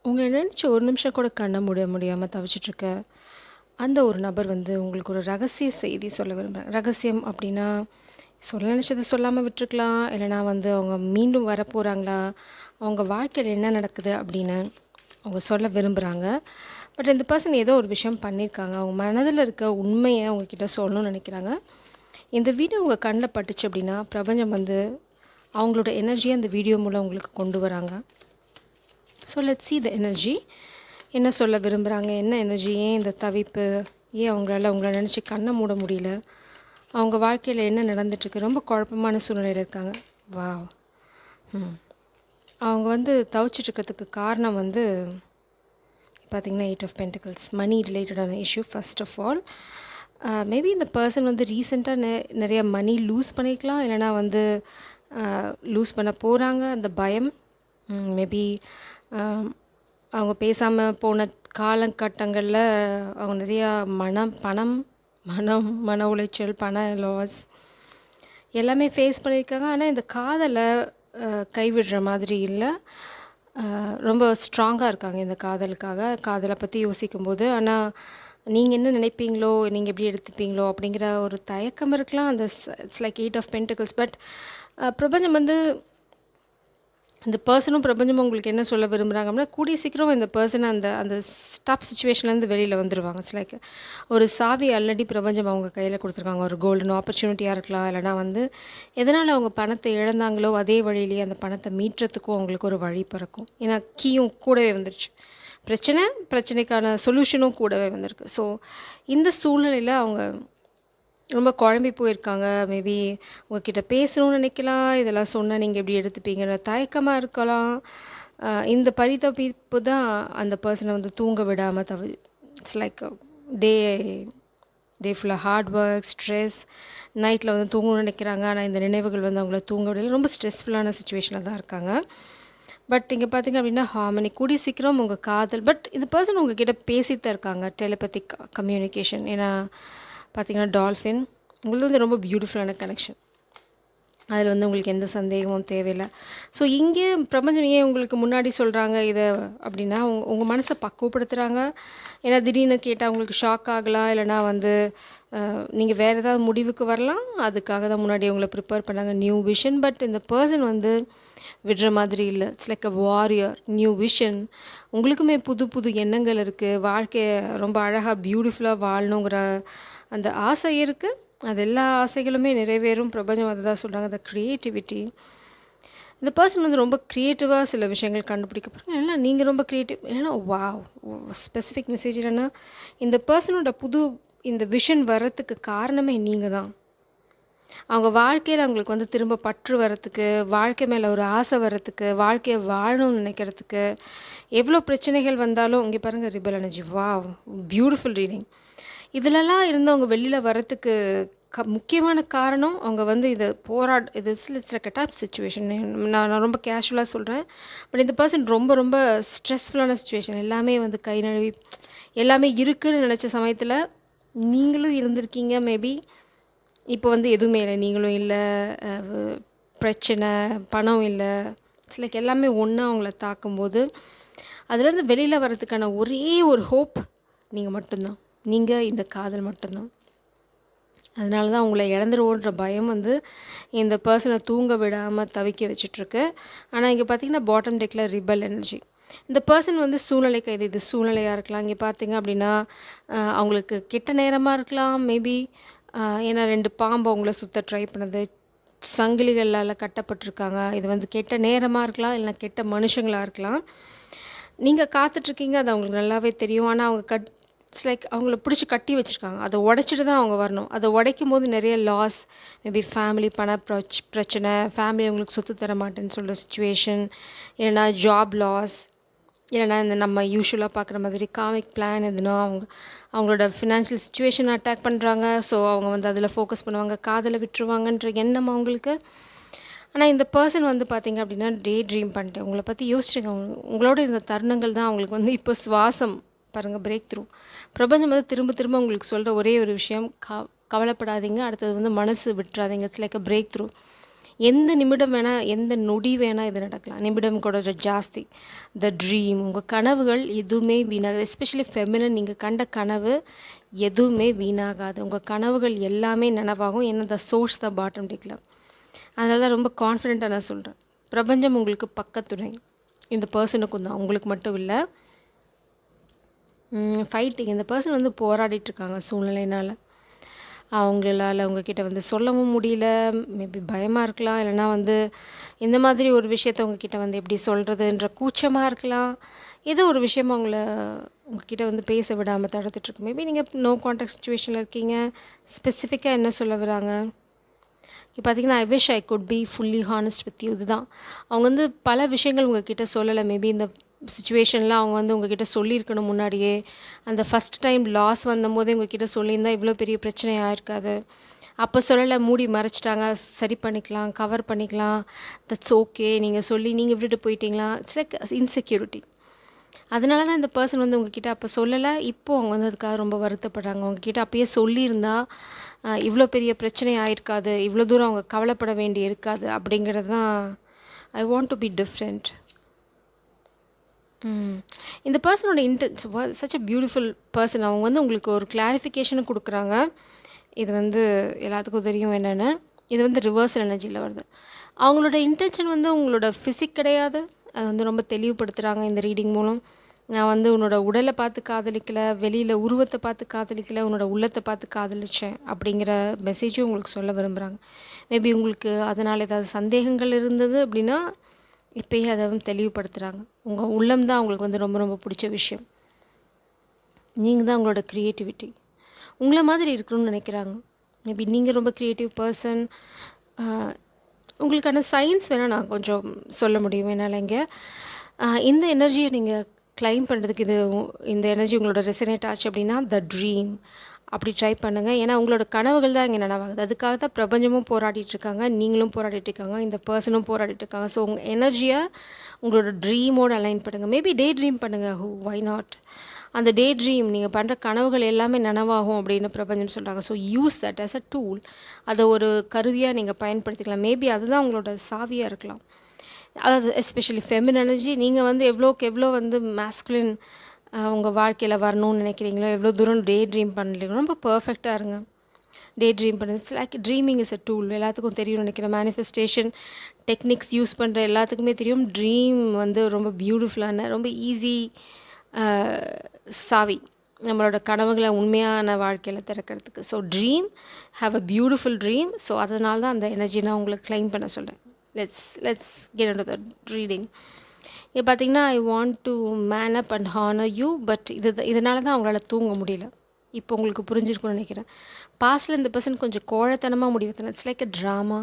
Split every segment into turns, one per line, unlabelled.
உங்கள நினச்சு ஒரு நிமிஷம் கூட கண்ண மூட முடியாம தவிச்சிட்ருக்க அந்த ஒரு நபர் வந்து உங்களுக்கு ஒரு ரகசிய செய்தி சொல்ல விரும்புறாங்க. ரகசியம் அப்படின்னா, சொல்ல நினச்சத சொல்லாம விட்டுருக்கலாம். இல்லைனா வந்து அவங்க மீண்டும் வரப்போறாங்களா? அவங்க வாழ்க்கையில என்ன நடக்குது அப்படின்னு அவங்க சொல்ல விரும்புகிறாங்க. பட் இந்த பர்சன் ஏதோ ஒரு விஷயம் பண்ணியிருக்காங்க. அவங்க மனதில் இருக்க உண்மையை உங்ககிட்ட சொல்லணும்னு நினைக்கிறாங்க. இந்த வீடியோ உங்கள் கண்ணில் பட்டுச்சு அப்படின்னா, பிரபஞ்சம் வந்து அவங்களோட எனர்ஜியை அந்த வீடியோ மூலம் உங்களுக்கு கொண்டு வராங்க. So let's see the energy. என்ன சொல்ல விரும்புகிறாங்க? என்ன எனர்ஜி? ஏன் இந்த தவிப்பு? ஏன் அவங்களால உங்கள நினச்சி கண்ணை மூட முடியல? அவங்க வாழ்க்கையில் என்ன நடந்துட்டுருக்கு? ரொம்ப குழப்பமான சூழ்நிலையில் இருக்காங்க. வாவ்! அவங்க வந்து தவிச்சிட்ருக்கிறதுக்கு காரணம் வந்து பார்த்திங்கன்னா 8 ஆஃப் பென்டிகல்ஸ், மணி ரிலேட்டடான issue. First of all maybe இந்த பர்சன் வந்து ரீசெண்டாக நிறைய மணி லூஸ் பண்ணியிருக்கலாம். இல்லைனா வந்து லூஸ் பண்ண போகிறாங்க. அந்த பயம் மேபி அவங்க பேசாமல் போன காலகட்டங்களில் அவங்க நிறையா மன உளைச்சல், பண லாஸ் எல்லாமே ஃபேஸ் பண்ணியிருக்காங்க. ஆனால் இந்த காதலை கைவிடுற மாதிரி இல்லை. ரொம்ப ஸ்ட்ராங்காக இருக்காங்க இந்த காதலுக்காக. காதலை பற்றி யோசிக்கும்போது, ஆனால் நீங்கள் என்ன நினைப்பீங்களோ, நீங்கள் எப்படி எடுத்துப்பீங்களோ அப்படிங்கிற ஒரு தயக்கம் இருக்கலாம். அந்த it's like 8 of pentacles. But பிரபஞ்சம் வந்து இந்த பர்சனும் பிரபஞ்சமும் உங்களுக்கு என்ன சொல்ல விரும்புகிறாங்க அப்படின்னா, கூடிய சீக்கிரம் இந்த பர்சன் அந்த அந்த ஸ்டப் சுச்சுவேஷன்லேருந்து வெளியில் வந்துடுவாங்க. இட்ஸ் லைக் ஒரு சாவி ஆல்ரெடி பிரபஞ்சம் அவங்க கையில் கொடுத்துருக்காங்க. ஒரு கோல்டன் ஆப்பர்ச்சுனிட்டியாக இருக்கலாம். இல்லைனா வந்து எதனால் அவங்க பணத்தை இழந்தாங்களோ அதே வழியிலேயே அந்த பணத்தை மீட்டுறதுக்கும் அவங்களுக்கு ஒரு வழி பிறக்கும். ஏன்னா கீயும் கூடவே வந்துருச்சு. பிரச்சனைக்கான சொல்யூஷனும் கூடவே வந்திருக்கு. ஸோ இந்த சூழ்நிலையில் அவங்க ரொம்ப குழம்பி போயிருக்காங்க. மேபி உங்ககிட்ட பேசணும்னு நினைக்கலாம். இதெல்லாம் சொன்னால் நீங்கள் எப்படி எடுத்துப்பீங்கிற தயக்கமாக இருக்கலாம். இந்த பரிதவிப்பு தான் அந்த பர்சனை வந்து தூங்க விடாமல் இட்ஸ் லைக் டே டே ஃபுல்லாக ஹார்ட் ஒர்க், ஸ்ட்ரெஸ். நைட்டில் வந்து தூங்கணும்னு நினைக்கிறாங்க. ஆனால் இந்த நினைவுகள் வந்து அவங்கள தூங்க விடல. ரொம்ப ஸ்ட்ரெஸ்ஃபுல்லான சுச்சுவேஷனில் தான் இருக்காங்க. பட் இங்கே பார்த்திங்க அப்படின்னா ஹார்மனி கூடி சீக்கிரம் உங்கள் காதல். பட் இந்த பர்சன் உங்ககிட்ட பேசித்தான் இருக்காங்க. Telepathic communication. ஏன்னா பார்த்திங்கன்னா டால்ஃபின் உங்களுக்கு வந்து ரொம்ப பியூட்டிஃபுல்லான கனெக்ஷன். அதில் வந்து உங்களுக்கு எந்த சந்தேகமும் தேவையில்லை. ஸோ இங்கே பிரபஞ்சம் ஏன் உங்களுக்கு முன்னாடி சொல்கிறாங்க இதை அப்படின்னா, உங்கள் மனசை பக்குவப்படுத்துகிறாங்க. ஏன்னா திடீர்னு கேட்டால் உங்களுக்கு ஷாக் ஆகலாம். இல்லைனா வந்து நீங்கள் வேறு ஏதாவது முடிவுக்கு வரலாம். அதுக்காக தான் முன்னாடி உங்களை ப்ரிப்பேர் பண்ணாங்க. New vision. பட் இந்த பர்சன் வந்து விடுற மாதிரி இல்லை. It's like a warrior. New vision. உங்களுக்குமே புது புது எண்ணங்கள் இருக்குது. வாழ்க்கையை ரொம்ப அழகாக பியூட்டிஃபுல்லாக வாழணுங்கிற அந்த ஆசை இருக்குது. அது எல்லா ஆசைகளுமே நிறைவேறும். பிரபஞ்சம் அதை தான் சொல்கிறாங்க. த க்ரியேட்டிவிட்டி. இந்த பர்சன் வந்து ரொம்ப க்ரியேட்டிவாக சில விஷயங்கள் கண்டுபிடிக்க போகிறாங்க. இல்லைனா நீங்கள் ரொம்ப க்ரியேட்டிவ். இல்லைனா வாவ்! ஸ்பெசிஃபிக் மெசேஜ் என்னென்னா, இந்த பர்சனோட இந்த விஷன் வர்றதுக்கு காரணமே நீங்கள் தான். அவங்க வாழ்க்கையில் அவங்களுக்கு வந்து திரும்ப பற்று வரத்துக்கு, வாழ்க்கை மேலே ஒரு ஆசை வரத்துக்கு, வாழ்க்கையை வாழணும்னு நினைக்கிறதுக்கு, எவ்வளோ பிரச்சனைகள் வந்தாலும் இங்கே பாருங்கள் rebel energy. Wow! Beautiful reading. இதிலெல்லாம் இருந்து அவங்க வெளியில் வரத்துக்கு முக்கியமான காரணம் அவங்க வந்து இது it's like a top situation. நான் ரொம்ப கேஷுவலாக சொல்கிறேன். பட் இந்த பர்சன் ரொம்ப ரொம்ப ஸ்ட்ரெஸ்ஃபுல்லான சுச்சுவேஷன். எல்லாமே வந்து கை நழுவி எல்லாமே இருக்குதுன்னு நினச்ச சமயத்தில் நீங்களும் இருந்திருக்கீங்க. மேபி இப்போ வந்து எதுவுமே இல்லை. நீங்களும் இல்லை, பிரச்சனை, பணம் இல்லை. இட்ஸ் லைக் எல்லாமே ஒன்றா அவங்கள தாக்கும்போது அதுலேருந்து வெளியில் வர்றதுக்கான ஒரே ஒரு ஹோப் நீங்கள் மட்டும்தான். நீங்கள் இந்த காதல் மட்டும்தான். அதனால தான் உங்களை இழந்துருவோன்ற பயம் வந்து இந்த பர்சனை தூங்க விடாமல் தவிக்க வச்சிட்ருக்கு. ஆனால் இங்கே பார்த்திங்கன்னா பாட்டம் டெக்கில் ரிபல் எனர்ஜி. இந்த பர்சன் வந்து சூழ்நிலைக்கு இது சூழ்நிலையாக இருக்கலாம். இங்கே பார்த்திங்க அப்படின்னா அவங்களுக்கு கெட்ட நேரமாக இருக்கலாம். மேபி ஏன்னா 2 பாம்பு அவங்கள சுற்ற ட்ரை பண்ணுது. சங்கிலிகளால் கட்டப்பட்டிருக்காங்க. இது வந்து கெட்ட நேரமாக இருக்கலாம். இல்லைனா கெட்ட மனுஷங்களாக இருக்கலாம். நீங்கள் காத்துட்ருக்கீங்க. அது அவங்களுக்கு நல்லாவே தெரியும். ஆனால் அவங்க இட்ஸ் லைக் அவங்கள பிடிச்சி கட்டி வச்சுருக்காங்க. அதை உடைச்சிட்டு தான் அவங்க வரணும். அதை உடைக்கும் போது நிறைய லாஸ். மேபி ஃபேமிலி பிரச்சனை, ஃபேமிலி அவங்களுக்கு சொத்து தர மாட்டேன்னு சொல்கிற சுச்சுவேஷன், இல்லைனா ஜாப் லாஸ், இல்லைனா இந்த நம்ம யூஸ்வலாக பார்க்குற மாதிரி காமிக் பிளான் எதுனா அவங்களோட ஃபினான்ஷியல் சுச்சுவேஷன் அட்டாக் பண்ணுறாங்க. ஸோ அவங்க வந்து அதில் ஃபோக்கஸ் பண்ணுவாங்க. காதலை விட்டுருவாங்கன்ற எண்ணம் அவங்களுக்கு. ஆனால் இந்த பர்சன் வந்து பார்த்திங்க அப்படின்னா டே ட்ரீம் பண்ணிட்டு உங்களை பற்றி யோசிச்சுங்க. உங்களோட இந்த தருணங்கள் தான் அவங்களுக்கு வந்து இப்போ சுவாசம். பாருங்கள், பிரேக் த்ரூ. பிரபஞ்சம் வந்து திரும்ப திரும்ப உங்களுக்கு சொல்கிற ஒரே ஒரு விஷயம், கவலைப்படாதீங்க. அடுத்தது வந்து மனசு விட்டுறாதீங்க. It's like a break through. எந்த நிமிடம் வேணால், எந்த நொடி வேணால் இது நடக்கலாம். நிமிடம் கூட ஜாஸ்தி. த ட்ரீம், உங்கள் கனவுகள் எதுவுமே வீணாகாது. எஸ்பெஷலி ஃபெமினன், நீங்கள் கண்ட கனவு எதுவுமே வீணாகாது. உங்கள் கனவுகள் எல்லாமே நனவாகும். ஏன்னா த சோர்ஸ் த பாட்டம் டிக்ல. அதனால தான் ரொம்ப கான்ஃபிடென்ட்டாக நான் சொல்கிறேன். பிரபஞ்சம் உங்களுக்கு பக்கத்துணை. இந்த பர்சனுக்கும் தான், உங்களுக்கு மட்டும் இல்லை. ஃபைட்டிங், இந்த பர்சன் வந்து போராடிட்டுருக்காங்க சூழ்நிலையினால். அவங்களால உங்ககிட்ட வந்து சொல்லவும் முடியல. மேபி பயமாக இருக்கலாம், இல்லைனா வந்து இந்த மாதிரி ஒரு விஷயத்த உங்ககிட்ட வந்து எப்படி சொல்கிறதுன்ற கூச்சமாக இருக்கலாம். ஏதோ ஒரு விஷயம் உங்ககிட்ட வந்து பேச விடாமல் தடுத்துட்ருக்கு. மேபி நீங்கள் நோ கான்டாக்ட் சுச்சுவேஷனில் இருக்கீங்க. ஸ்பெசிஃபிக்காக என்ன சொல்ல வராங்க இப்போ பார்த்தீங்கன்னா, ஐ wish I could be fully honest with you. இதுதான் அவங்க வந்து பல விஷயங்கள் உங்ககிட்ட சொல்லலை. மேபி இந்த சுச்சுவேஷனில் அவங்க வந்து உங்ககிட்ட சொல்லியிருக்கணும் முன்னாடியே. அந்த ஃபஸ்ட் டைம் லாஸ் வந்தபோதே உங்ககிட்ட சொல்லியிருந்தால் இவ்வளோ பெரிய பிரச்சனை ஆயிருக்காது. அப்போ சொல்லலை, மூடி மறைச்சிட்டாங்க. சரி பண்ணிக்கலாம், கவர் பண்ணிக்கலாம், தட்ஸ் ஓகே, நீங்கள் சொல்லி நீங்கள் விட்டுட்டு போயிட்டீங்களா. It's like insecurity. அதனால தான் இந்த பர்சன் வந்து உங்ககிட்ட அப்போ சொல்லலை. இப்போது அவங்க வந்து அதுக்காக ரொம்ப வருத்தப்படுறாங்க. உங்ககிட்ட அப்பயே சொல்லியிருந்தா இவ்வளோ பெரிய பிரச்சனை ஆயிருக்காது, இவ்வளோ தூரம் அவங்க கவலைப்பட வேண்டி இருக்காது. அப்படிங்கிறது தான் I want to be different. இந்த பர்சனோட intense such a beautiful person. அவங்க வந்து உங்களுக்கு ஒரு கிளாரிஃபிகேஷனும் கொடுக்குறாங்க. இது வந்து எல்லாத்துக்கும் தெரியும் என்னென்னு. இது வந்து ரிவர்சல் எனர்ஜியில் வருது. அவங்களோட இன்டென்ஷன் வந்து உங்களோட ஃபிசிக் கிடையாது. அது வந்து ரொம்ப தெளிவுபடுத்துகிறாங்க இந்த ரீடிங் மூலம். நான் வந்து உன்னோட உடலை பார்த்து காதலிக்கலை, வெளியில் உருவத்தை பார்த்து காதலிக்கலை, உன்னோட உள்ளத்தை பார்த்து காதலித்தேன் அப்படிங்கிற மெசேஜும் உங்களுக்கு சொல்ல விரும்புகிறாங்க. மேபி உங்களுக்கு அதனால் ஏதாவது சந்தேகங்கள் இருந்தது அப்படின்னா இப்போயே அதை வந்து தெளிவுபடுத்துகிறாங்க. உங்கள் உள்ளம் தான் அவங்களுக்கு வந்து ரொம்ப ரொம்ப பிடிச்ச விஷயம். நீங்கள் தான் உங்களோட க்ரியேட்டிவிட்டி. உங்களை மாதிரி இருக்கணும்னு நினைக்கிறாங்க. மேபி நீங்கள் ரொம்ப க்ரியேட்டிவ் பர்சன். உங்களுக்கான சயின்ஸ் வேணால் நான் கொஞ்சம் சொல்ல முடியும். என்னால் இங்கே இந்த எனர்ஜியை நீங்கள் கிளைம் பண்ணுறதுக்கு இந்த எனர்ஜி உங்களோட ரெசனேட் ஆச்சு அப்படின்னா த ட்ரீம் அப்படி ட்ரை பண்ணுங்கள். ஏன்னா உங்களோட கனவுகள் தான் இங்கே நனவாகுது. அதுக்காக தான் பிரபஞ்சமும் போராடிட்டுருக்காங்க, நீங்களும் போராடிட்டுருக்காங்க, இந்த பர்சனும் போராடிட்டுருக்காங்க. ஸோ உங்கள் எனர்ஜியை உங்களோட ட்ரீமோடு அலைன் பண்ணுங்கள். மேபி டே ட்ரீம் பண்ணுங்கள். Why not? அந்த டே ட்ரீம், நீங்கள் பண்ணுற கனவுகள் எல்லாமே நனவாகும் அப்படின்னு பிரபஞ்சம் சொல்கிறாங்க. So use that as a tool. அதை ஒரு கருவியாக நீங்கள் பயன்படுத்திக்கலாம். மேபி அதுதான் உங்களோட சாவியாக இருக்கலாம். அதாவது எஸ்பெஷலி ஃபெமின் எனர்ஜி. நீங்கள் வந்து எவ்வளோக்கு எவ்வளோ வந்து மேஸ்குலின் உங்கள் வாழ்க்கையில் வரணும்னு நினைக்கிறீங்களோ, எவ்வளோ தூரம் டே ட்ரீம் பண்ணுறீங்களோ ரொம்ப பர்ஃபெக்டாக இருங்க. டே ட்ரீம் பண்ணுறது it's like dreaming is a tool. எல்லாத்துக்கும் தெரியும்னு நினைக்கிறேன். மேனிஃபெஸ்டேஷன் டெக்னிக்ஸ் யூஸ் பண்ணுற எல்லாத்துக்குமே தெரியும். ட்ரீம் வந்து ரொம்ப பியூட்டிஃபுல்லான, ரொம்ப ஈஸி சாவி நம்மளோட கனவுகளை உண்மையான வாழ்க்கையில் திறக்கிறதுக்கு. So dream, have a beautiful dream. So அதனால தான் அந்த எனர்ஜி நான் உங்களுக்கு கிளைம் பண்ண சொல்கிறேன். Let's get into the reading. இப்போ பார்த்தீங்கன்னா, I want to man up and honour you. But இதனால தான் அவங்களால தூங்க முடியல. இப்போ உங்களுக்கு புரிஞ்சிருக்கும்னு நினைக்கிறேன். பாஸ்டில் இந்த பர்சன் கொஞ்சம் கோழத்தனமாக முடிவு. It's like a drama.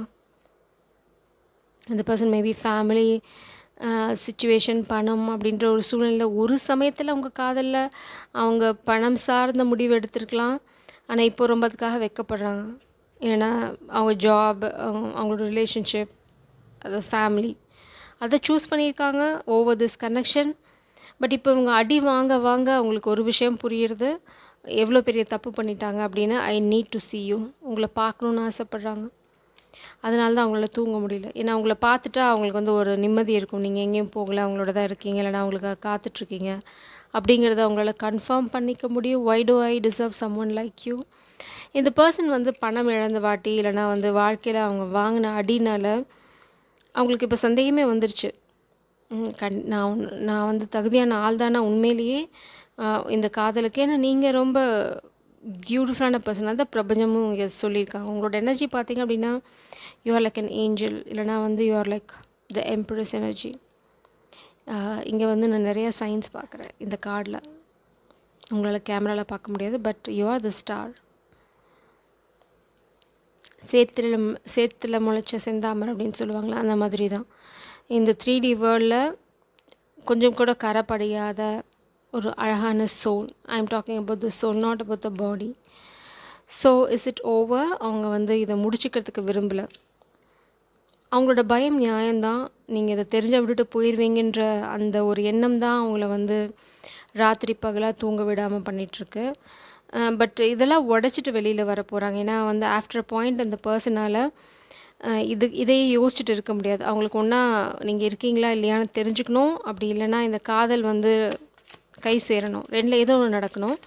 இந்த பர்சன் மேபி ஃபேமிலி சிச்சுவேஷன், பணம் அப்படின்ற ஒரு சூழ்நிலையில் ஒரு சமயத்தில் அவங்க காதலில் அவங்க பணம் சார்ந்த முடிவு எடுத்திருக்கலாம். ஆனால் இப்போ ரொம்ப அதுக்காக வெக்கப்படுறாங்க. ஏன்னா அவங்க ஜாப், அவங்களோட ரிலேஷன்ஷிப், அது ஃபேமிலி, அதை சூஸ் பண்ணியிருக்காங்க ஓவர் திஸ் கனெக்ஷன். பட் இப்போ இவங்க அடி வாங்க வாங்க அவங்களுக்கு ஒரு விஷயம் புரியுறது, எவ்வளோ பெரிய தப்பு பண்ணிட்டாங்க அப்படின்னு. I need to see you. உங்களை பார்க்கணுன்னு ஆசைப்பட்றாங்க. அதனால தான் அவங்களால தூங்க முடியல. ஏன்னா அவங்கள பார்த்துட்டா அவங்களுக்கு வந்து ஒரு நிம்மதி இருக்கும். நீங்கள் எங்கேயும் போகல, அவங்களோட தான் இருக்கீங்க, இல்லைனா அவங்களுக்காக காத்துட்ருக்கீங்க அப்படிங்கிறத அவங்களால கன்ஃபார்ம் பண்ணிக்க முடியும். Why do I deserve someone like you. இந்த பர்சன் வந்து பணம் இழந்த வாட்டி, இல்லைனா வந்து வாழ்க்கையில் அவங்க வாங்கின அடினால் அவங்களுக்கு இப்போ சந்தேகமே வந்துருச்சு. நான் வந்து தகுதியான ஆள் தானே உண்மையிலேயே இந்த காதலுக்கு. ஏன்னா நீங்கள் ரொம்ப பியூட்டிஃபுல்லான பர்சன். அதான் பிரபஞ்சமும் இங்கே சொல்லியிருக்காங்க. உங்களோட எனர்ஜி பார்த்தீங்க அப்படின்னா you are like an angel, இல்லைனா வந்து you are like the empress energy. இங்கே வந்து நான் நிறைய சயின்ஸ் பார்க்குறேன் இந்த கார்டில். உங்களால் கேமராவில் பார்க்க முடியாது, but you are the star. சேத்துல முளைச்ச செந்தாமரை அப்படின்னு சொல்லுவாங்களா, அந்த மாதிரி தான் இந்த 3D வேர்ல்டில் கொஞ்சம் கூட கரைப்படையாத ஒரு அழகான soul. I am talking about the soul, not about the body. So is it over? அவங்க வந்து இதை முடிச்சுக்கிறதுக்கு விரும்பலை. அவங்களோட பயம் நியாயம்தான். நீங்கள் இதை தெரிஞ்ச விட்டுட்டு போயிடுவீங்கன்ற அந்த ஒரு எண்ணம் தான் அவங்கள வந்து ராத்திரி பகலாக தூங்க விடாமல் பண்ணிகிட்ருக்கு. பட் இதெல்லாம் உடச்சிட்டு வெளியில் வர போகிறாங்க. ஏன்னா வந்து ஆஃப்டர் பாயிண்ட் அந்த பர்சனால் இதையே யோசிச்சுட்டு இருக்க முடியாது. அவங்களுக்கு ஒன்றா நீங்கள் இருக்கீங்களா இல்லையான்னு தெரிஞ்சுக்கணும். அப்படி இல்லைன்னா இந்த காதல் வந்து கை சேரணும். 2ல் ஏதோ ஒன்று நடக்கணும்.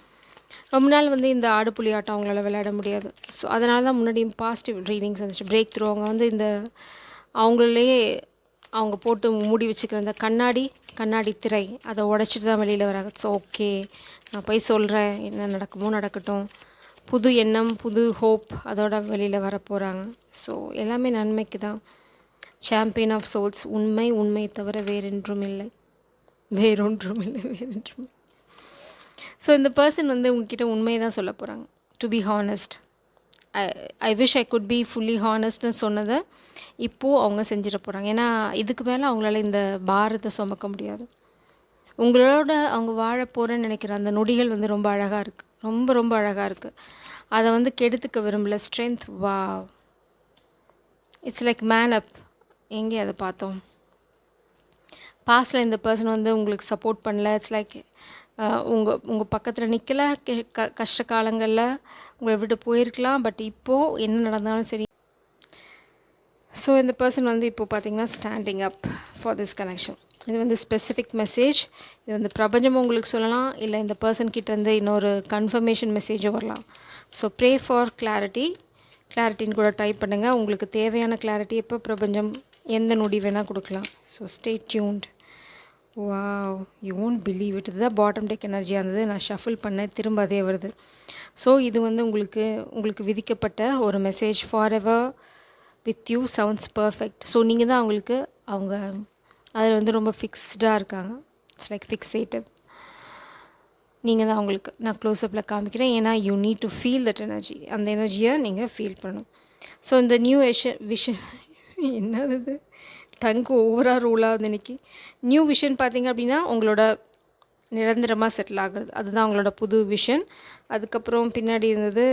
ரொம்ப நாள் வந்து இந்த ஆடு புலி ஆட்டம் அவங்களால விளையாட முடியாது. ஸோ அதனால தான் முன்னாடி பாசிட்டிவ் ரீடிங்ஸ் வந்துச்சு. பிரேக் த்ரூ அவங்க வந்து இந்த அவங்களே அவங்க போட்டு மூடி வச்சுக்கிற அந்த கண்ணாடி திரை அதை உடைச்சிட்டு தான் வெளியில் வராங்க. ஸோ ஓகே, நான் போய் சொல்கிறேன், என்ன நடக்குமோ நடக்கட்டும், புது எண்ணம் புது ஹோப் அதோட வெளியில் வர போகிறாங்க. ஸோ எல்லாமே நன்மைக்கு தான். சாம்பியன் ஆஃப் சோல்ஸ், உண்மை தவிர வேறொன்றும் இல்லை. ஸோ இந்த பர்சன் வந்து உங்ககிட்ட உண்மையை தான் சொல்ல போகிறாங்க. To be honest, I wish I could be fully ஹானஸ்ட்னு சொன்னதை இப்போது அவங்க செஞ்சிட போகிறாங்க. ஏன்னா இதுக்கு மேலே அவங்களால இந்த பாரத்தை சுமக்க முடியாது. உங்களோட அவங்க வாழ போகிறேன்னு நினைக்கிற அந்த நொடிகள் வந்து ரொம்ப அழகாக இருக்குது. ரொம்ப அழகாக இருக்குது. அதை வந்து கெடுத்துக்க விரும்பல. Strength, wow, it's like man அப். எங்கே அதை பார்த்தோம்? பாஸ்டில் இந்த பர்சன் வந்து உங்களுக்கு சப்போர்ட் பண்ணல. இட்ஸ் லைக் உங்கள் பக்கத்தில் நிற்கலை. கஷ்ட காலங்களில் உங்களை விட்டு போயிருக்கலாம். பட் இப்போது என்ன நடந்தாலும் சரி. ஸோ இந்த பர்சன் வந்து இப்போது பார்த்திங்கன்னா standing up for this connection. இது வந்து ஸ்பெசிஃபிக் மெசேஜ். இது வந்து பிரபஞ்சமும் உங்களுக்கு சொல்லலாம், இல்லை இந்த பர்சன்கிட்டேருந்து இன்னொரு கன்ஃபர்மேஷன் மெசேஜும் வரலாம். ஸோ ப்ரே ஃபார் கிளாரிட்டின்னு கூட டைப் பண்ணுங்கள். உங்களுக்கு தேவையான கிளாரிட்டி இப்போ பிரபஞ்சம் எந்த நொடி வேணால் கொடுக்கலாம். So stay tuned. Wow, you won't believe it. இதுதான் பாட்டம் டெக் எனர்ஜியாக இருந்தது. நான் ஷஃபில் பண்ணேன், திரும்ப அதே வருது. ஸோ இது வந்து உங்களுக்கு விதிக்கப்பட்ட ஒரு message. For ever with you sounds perfect. So நீங்கள் தான் அவங்க அதில் வந்து ரொம்ப ஃபிக்ஸ்டாக இருக்காங்க. It's like fixative. நீங்கள் தான் அவங்களுக்கு நான் க்ளோஸ்அப்பில் காமிக்கிறேன். ஏன்னா you need to feel that energy. அந்த எனர்ஜியை நீங்கள் ஃபீல் பண்ணணும். ஸோ இந்த நியூ விஷன் என்னது டங்கு ஓவராக ரூல் ஆகுது இன்றைக்கி. நியூ விஷன் பார்த்திங்க அப்படின்னா உங்களோட நிரந்தரமாக செட்டில் ஆகுறது. அதுதான் உங்களோட புது விஷன். அதுக்கப்புறம் பின்னாடி இருந்தது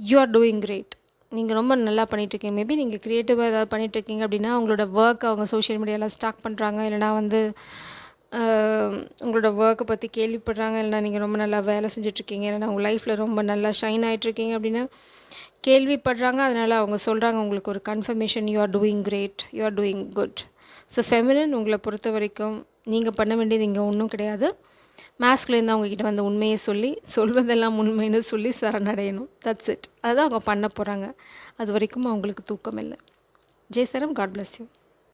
யூ ஆர் டூயிங் கிரேட். நீங்கள் ரொம்ப நல்லா பண்ணிகிட்ருக்கீங்க. மேபி நீங்கள் க்ரியேட்டிவாக ஏதாவது பண்ணிகிட்ருக்கீங்க அப்படின்னா உங்களோட ஒர்க் அவங்க சோஷியல் மீடியாவில் ஸ்டாக் பண்ணுறாங்க, இல்லைனா வந்து உங்களோட ஒர்க்கை பற்றி கேள்விப்படுறாங்க, இல்லைனா நீங்கள் ரொம்ப நல்லா வேலை செஞ்சிட்ருக்கீங்க, இல்லைனா உங்கள் லைஃப்பில் ரொம்ப நல்லா ஷைன் ஆகிட்ருக்கீங்க அப்படின்னா கேள்விப்படுறாங்க. அதனால் அவங்க சொல்கிறாங்க உங்களுக்கு ஒரு confirmation, you are doing great, you are doing good. So feminine உங்களை பொறுத்த வரைக்கும் நீங்கள் பண்ண வேண்டியது இங்கே ஒன்றும் கிடையாது. மாஸ்குலின் தான் உங்ககிட்ட வந்து உண்மையை சொல்வதெல்லாம் உண்மைன்னு சொல்லி சரணடையணும். That's it. அதுதான் அவங்க பண்ண போகிறாங்க. அது வரைக்கும் அவங்களுக்கு தூக்கம் இல்லை. ஜெய் சரம், காட் பிளஸ் யூ.